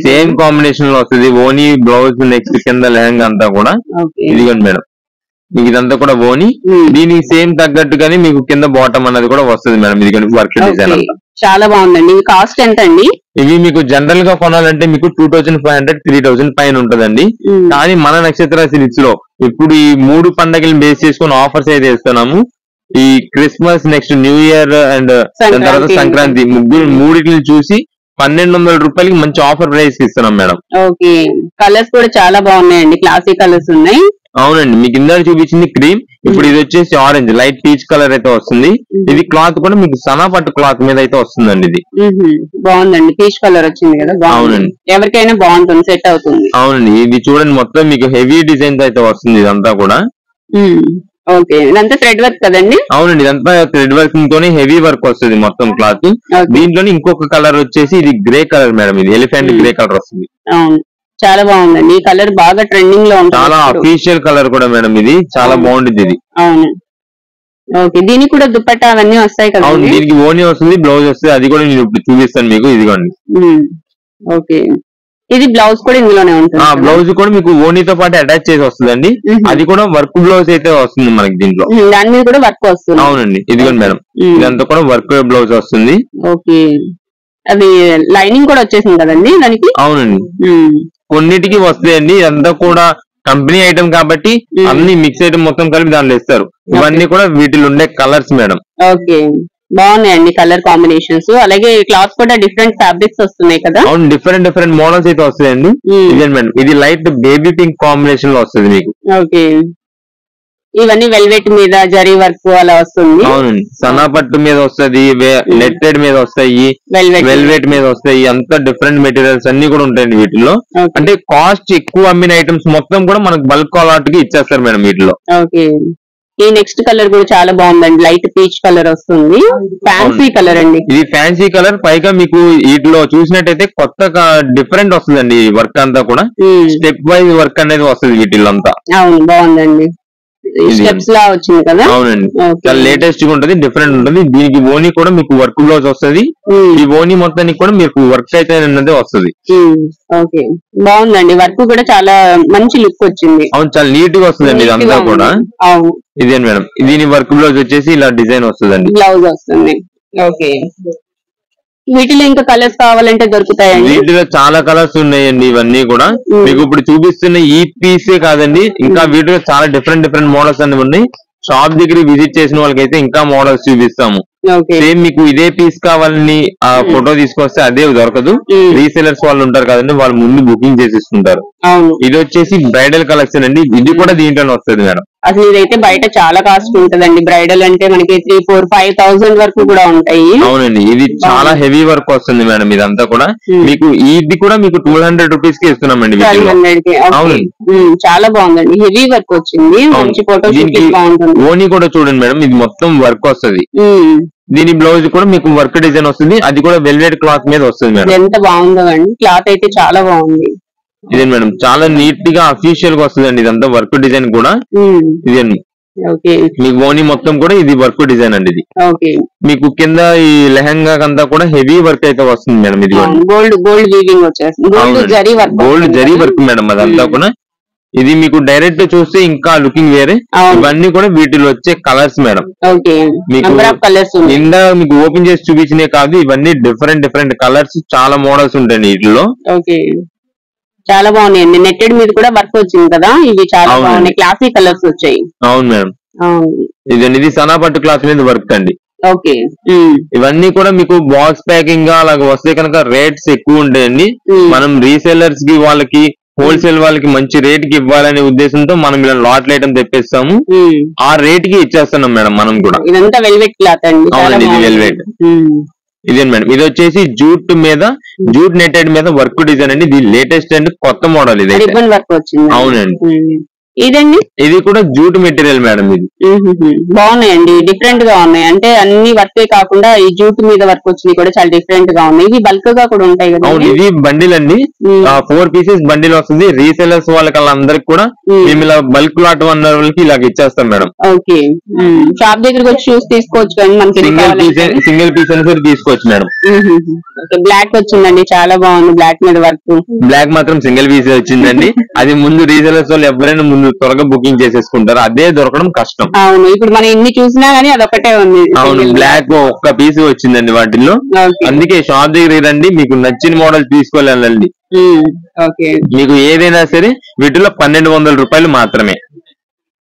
సేమ్ కాంబినేషన్ లో వస్తుంది. ఓని బ్లౌజ్, నెక్స్ట్ కింద లెహంగా అంతా కూడా. ఇదిగోండి మేడం. మీకు ఇదంతా కూడా ఓని. దీనికి సేమ్ తగ్గట్టుగానే మీకు కింద బాటమ్ అనేది కూడా వస్తుంది మేడం. ఇది వర్క్ డిజైన్ అంతా చాలా బాగుందండి. కాస్ట్ ఎంత అండి? ఇవి మీకు జనరల్ గా కొనాలంటే మీకు 2500, 3000 పైన ఉంటదండి. కానీ మన నక్షత్ర సిల్క్స్ లో ఇప్పుడు ఈ 3 పండుగలను బేస్ చేసుకుని ఆఫర్స్ అయితే ఇస్తున్నాము. ఈ Christmas, next new year and దాని తర్వాత సంక్రాంతి మూడింటిని చూసి 1200 రూపాయలకి మంచి ఆఫర్ ప్రైస్ ఇస్తున్నాం మేడం. కలర్స్ కూడా చాలా బాగున్నాయండి. క్లాసిక్ కలర్స్ ఉన్నాయి. అవునండి. మీకు ఇందాక చూపించింది క్రీమ్. ఇప్పుడు ఇది వచ్చేసి ఆరెంజ్ లైట్ పీచ్ కలర్ అయితే వస్తుంది. ఇది క్లాత్ కూడా మీకు సనా పట్టు క్లాత్ మీద అయితే వస్తుందండి. ఇది బాగుందండి. పీచ్ కలర్ వచ్చింది కదా? అవునండి. ఎవరికైనా బాగుంటుంది, సెట్ అవుతుంది. అవునండి. ఇది చూడండి మొత్తం మీకు హెవీ డిజైన్స్ అయితే వస్తుంది. ఇదంతా కూడా ఇదంతా థ్రెడ్ వర్క్ కదండి? అవునండి. ఇదంతా థ్రెడ్ వర్క్ తోనే హెవీ వర్క్ వస్తుంది మొత్తం క్లాత్. దీంట్లోనే ఇంకొక కలర్ వచ్చేసి ఇది గ్రే కలర్ మేడం. ఇది ఎలిఫెంట్ గ్రే కలర్ వస్తుంది. చాలా బాగుందండి. ఈ కలర్ బాగా ట్రెండింగ్ లో ఉంటుంది. చాలా అఫీషియల్ కలర్ కూడా మేడం. ఇది చాలా బాగుంటుంది. ఇది దీనికి కూడా దుపట్టా అవన్నీ వస్తాయి కదా? అవును. దీనికి ఓని వస్తుంది, బ్లౌజ్ వస్తుంది. అది కూడా నేను ఇప్పుడు చూపిస్తాను మీకు. ఇదిగోండి. ఇది బ్లౌజ్ కూడా ఇందులోనే ఉంటుంది. బ్లౌజ్ కూడా మీకు ఓనీతో పాటు అటాచ్ చేసి వస్తుందండి. అది కూడా వర్క్ బ్లౌజ్ అయితే వస్తుంది మనకి దీంట్లో. దాని మీద కూడా వర్క్ వస్తుంది. అవునండి, ఇదిగోండి మేడం, ఇదంతా కూడా వర్క్ బ్లౌజ్ వస్తుంది. ఓకే, అది లైనింగ్ కూడా వచ్చేసింది కదండి దానికి. అవునండి, కొన్నిటికి వస్తాయండి. ఇదంతా కూడా కంపెనీ ఐటమ్ కాబట్టి అన్ని మిక్స్ ఐటమ్ మొత్తం కలిపి దాంట్లో ఇస్తారు. ఇవన్నీ కూడా వీటిలో ఉండే కలర్స్ మేడం. ఓకే, బాగున్నాయండి కలర్ కాంబినేషన్స్. అలాగే క్లాత్ కూడా డిఫరెంట్ ఫ్యాబ్రిక్స్ వస్తున్నాయి కదా. అవును, డిఫరెంట్ మోడల్స్ అయితే వస్తాయండి. ఇదే మేడం, ఇది లైట్ బేబీ పింక్ కాంబినేషన్ లో వస్తుంది మీకు. ఓకే, ఇవన్నీ వెల్వెట్ మీద జరీ వర్క్ అలా వస్తుంది. అవునండి, సన్నపట్టు మీద వస్తుంది, నెట్టెడ్ మీద వస్తాయి, వెల్వెట్ మీద వస్తాయి. అంతా డిఫరెంట్ మెటీరియల్స్ అన్ని కూడా ఉంటాయండి వీటిలో. అంటే కాస్ట్ ఎక్కువ అమ్మిన ఐటమ్స్ మొత్తం కూడా మనకు బల్క్ అలాట్ కి ఇచ్చేస్తారు మేడం వీటిలో. ఓకే, ఈ నెక్స్ట్ కలర్ కూడా చాలా బాగుందండి. లైట్ పీచ్ కలర్ వస్తుంది, ఫ్యాన్సీ కలర్ అండి. ఇది ఫ్యాన్సీ కలర్. పైగా మీకు వీటిలో చూసినట్టయితే కొత్త డిఫరెంట్ వస్తుందండి. వర్క్ అంతా కూడా స్టెప్ వైజ్ వర్క్ అనేది వస్తుంది వీటిలో అంతా. అవును, బాగుందండి. స్టెప్స్ లా వచ్చింది కదా. అవునండి, చాలా లేటెస్ట్ గా ఉంటది, డిఫరెంట్ ఉంటుంది. దీనికి ఓనీ కూడా మీకు వర్క్ బ్లౌజ్ వస్తుంది. ఈ ఓనీ మొత్తానికి కూడా మీకు వర్క్ అయితే అన్నది వస్తుంది. ఓకే, బాగుందండి. వర్క్ కూడా చాలా మంచి లుక్ వచ్చింది. అవును, చాలా నీట్ గా వస్తుందండి ఇదంతా కూడా. అవును, ఇదే మేడం, దీని వర్క్ బ్లౌజ్ వచ్చేసి ఇలా డిజైన్ వస్తుందండి. బ్లౌజ్ వస్తుంది. ఓకే, వీటిలో ఇంకా కలర్స్ కావాలంటే దొరుకుతాయండి. వీటిలో చాలా కలర్స్ ఉన్నాయండి. ఇవన్నీ కూడా మీకు ఇప్పుడు చూపిస్తున్న ఈ పీసే కాదండి, ఇంకా వీటిలో చాలా డిఫరెంట్ మోడల్స్ అన్ని ఉన్నాయి. షాప్ దగ్గర విజిట్ చేసిన వాళ్ళకైతే ఇంకా మోడల్స్ చూపిస్తాము. సేమ్ మీకు ఇదే పీస్ కావాలని ఆ ఫోటో తీసుకొస్తే అదే దొరకదు. రీసెలర్స్ వాళ్ళు ఉంటారు కదండి, వాళ్ళు ముందు బుకింగ్ చేసిస్తుంటారు. ఇది వచ్చేసి బ్రైడల్ కలెక్షన్ అండి. ఇది కూడా దీంట్లోనే వస్తుంది మేడం. అసలు ఇదైతే బయట చాలా కాస్ట్ ఉంటదండి. బ్రైడల్ అంటే మనకి 3,000-4,000-5,000 వరకు కూడా ఉంటాయి. అవునండి, ఇది చాలా హెవీ వర్క్ వస్తుంది మేడం. ఇదంతా కూడా మీకు ఇది కూడా మీకు 200 రూపీస్ కి ఇస్తున్నామండి. అవునండి, చాలా బాగుందండి. హెవీ వర్క్ వచ్చింది, మంచి ఫోటో బాగుంటుంది. ఓనీ కూడా చూడండి మేడం, ఇది మొత్తం వర్క్ వస్తుంది. దీని బ్లౌజ్ కూడా మీకు వర్క్ డిజైన్ వస్తుంది. అది కూడా వెల్వెట్ క్లాత్ మీద వస్తుంది మేడం. ఎంత బాగుందో అండి, క్లాత్ అయితే చాలా బాగుంది. ఇదే మేడం, చాలా నీట్ గా అఫీషియల్ గా వస్తుందండి ఇదంతా వర్క్ డిజైన్ కూడా. ఇదే మీకు ఓనీ మొత్తం కూడా ఇది వర్క్ డిజైన్ అండి. ఇది మీకు కింద ఈ లెహంగా అంతా కూడా హెవీ వర్క్ అయితే వస్తుంది మేడం. ఇది గోల్డ్ జరీ వర్క్ మేడం అదంతా కూడా. ఇది మీకు డైరెక్ట్ చూస్తే ఇంకా లుకింగ్ వేరే. ఇవన్నీ కూడా వీటిలో వచ్చే కలర్స్ మేడం. మీకు కింద మీకు ఓపెన్ చేసి చూపించినే కాదు, ఇవన్నీ డిఫరెంట్ కలర్స్, చాలా మోడల్స్ ఉంటాయండి వీటిలో. చాలా బాగున్నాయండి. నెట్టెడ్ మీద కూడా వర్క్ వచ్చింది కదా, ఇవి చాలా బాగున్నాయి. క్లాసీ కలర్స్ వచ్చాయి. అవును మేడం, ఇది సనాపట్టు క్లాత్ మీద వర్క్ అండి. ఓకే, ఇవన్నీ కూడా మీకు బాక్స్ ప్యాకింగ్ గా అలాగ వస్తే కనుక రేట్స్ ఎక్కువ ఉంటాయండి. మనం రీసెలర్స్ కి వాళ్ళకి హోల్సేల్ వాళ్ళకి మంచి రేట్ కి ఇవ్వాలనే ఉద్దేశంతో మనం ఇలా లాట్ ఐటమ్ తెప్పిస్తాము. ఆ రేట్ కి ఇచ్చేస్తున్నాం మేడం మనం కూడా. ఇదంతా వెల్వెట్ క్లాత్ అండి. అవునండి, ఇది వెల్వెట్. ఇదే మేడం, ఇది వచ్చేసి జూట్ మీద, జూట్ నెట్టెడ్ మీద వర్క్ డిజైన్ అండి. ఇది లేటెస్ట్ అండ్ కొత్త మోడల్. ఇది అవునండి. ఇదండి, ఇది కూడా జూట్ మెటీరియల్ మేడం. ఇది బాగున్నాయండి, డిఫరెంట్ గా ఉన్నాయి. అంటే అన్ని వర్కే కాకుండా ఈ జూట్ మీద వర్క్ వచ్చినాయి కూడా చాలా డిఫరెంట్ గా ఉన్నాయి. ఇవి బల్క్ గా కూడా ఉంటాయి కదా. అవును, ఇది బండిల్ అండి. 4 పీసెస్ బండిల్ వస్తుంది. రీసెలర్స్ వాళ్ళకి వాళ్ళందరికి కూడా మేము ఇలా బల్క్ లాట్ అన్న వాళ్ళకి ఇలాగ ఇచ్చేస్తాం మేడం. ఓకే, షాప్ దగ్గరకు వచ్చి చూసి తీసుకోవచ్చు కానీ మనకి సింగిల్ పీస్ అని తీసుకోవచ్చు మేడం. బ్లాక్ వచ్చిందండి, చాలా బాగుంది. బ్లాక్ మీద వర్క్. బ్లాక్ మాత్రం సింగిల్ పీస్ వచ్చిందండి. అది ముందు రీసెలర్స్ వాళ్ళు ఎవరైనా ముందు త్వరగా బుకింగ్ చేసేసుకుంటారు, అదే దొరకడం కష్టం. అవును, ఇప్పుడు మనం ఎన్ని చూసినా గానీ అదొకటే ఉంది. అవును, బ్లాక్ ఒక్క పీస్ వచ్చిందండి వాటిల్లో. అందుకే షాప్ దగ్గర రండి, మీకు నచ్చిన మోడల్ తీసుకోవాలండి. మీకు ఏదైనా సరే వీటిలో 1,200 రూపాయలు మాత్రమే.